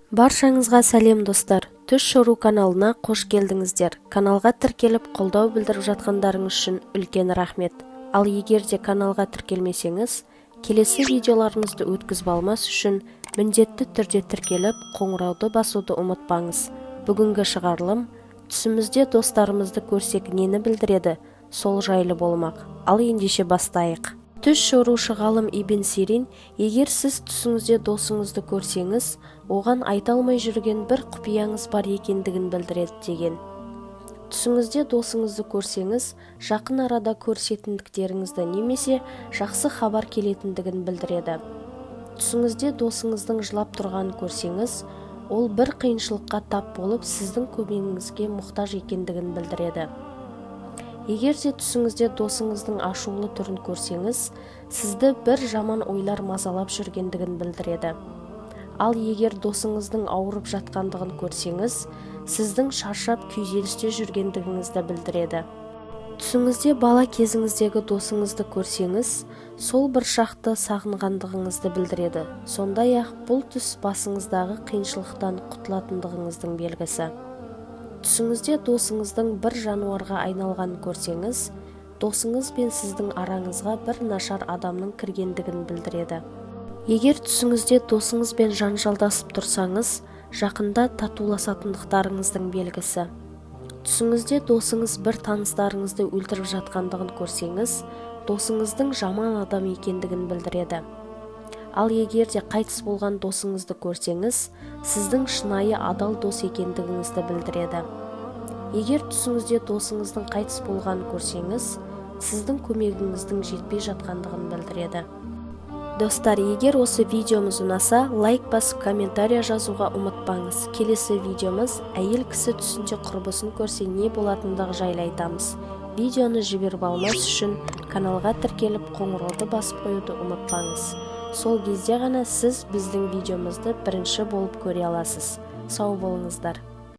Баршаңызға сәлем достар. Түс шору каналына қош келдіңіздер. Каналға тіркеліп қолдау білдіріп жатқандарыңыз үшін үлкен рахмет. Ал егер де каналға тіркелмесеңіз, келесі видеоларымызды өткізіп алмас үшін міндетті түрде тіркеліп, қоңырауды басуды ұмытпаңыз. Бүгінгі шығарылым түсімізде достарымызды көрсек нені білдіреді? Сол жайлы болмақ. Ал ендеше бастайық. Түс шорушы ғалым Ибн Сирин, егер сіз түсіңізде досыңызды көрсеңіз, оған айта алмай жүрген бір құпияңыз бар екендігін білдіреді деген. Түсіңізде досыңызды көрсеңіз, жақын арада көрсетіндіктеріңізді немесе жақсы хабар келетіндігін білдіреді. Түсіңізде досыңыздың жылап тұрғанын көрсеңіз, ол бір қиыншылыққа тап болып, сіздің көмегіңізге мұқтаж екендігін білдіреді. Егер де түсіңізде досыңыздың ашулы түрін көрсеңіз, сізді бір жаман ойлар мазалап жүргендігін білдіреді. Ал егер досыңыздың ауырып жатқандығын көрсеңіз, сіздің шаршап күйзелісте жүргендігіңізді білдіреді. Түсіңізде бала кезіңіздегі досыңызды көрсеңіз, сол бір шақты сағынғандығыңызды білдіреді. Сондай-ақ бұл түс басыңыздағы қиыншылықтан құтылатындығыңыздың белгісі. Түсіңізде досыңыздың бір жануарға айналғанын көрсеңіз, досыңыз бен сіздің араңызға бір нашар адамның кіргендігін білдіреді. Егер түсіңізде досыңыз бен жанжалдасып тұрсаңыз, жақында татуласатындықтарыңыздың белгісі. Түсіңізде досыңыз бір таныстарыңызды өлтіріп жатқандығын көрсеңіз, досыңыздың жаман адам екендігін білдіреді. Ал егер де қайтыс болған досыңызды көрсеңіз, сіздің шынайы адал дос екендігіңізді білдіреді. Егер түсіңізде досыңыздың қайтыс болғанын көрсеңіз, сіздің көмегіңіздің жетпей жатқандығын білдіреді. Достар, егер осы видеомыз ұнаса, лайк басып комментария жазуға ұмытпаңыз. Келесі видеомыз әйел кісі түсінде құрбысын көрсе не болатындығы жайлы айтамыз. Видеоны жіберіп алмас үшін каналға тіркеліп қоңырауды басып қоюды ұмытпаңыз. Сол кезде ғана сіз біздің видеомызды бірінші болып көре аласыз. Сау болыңыздар.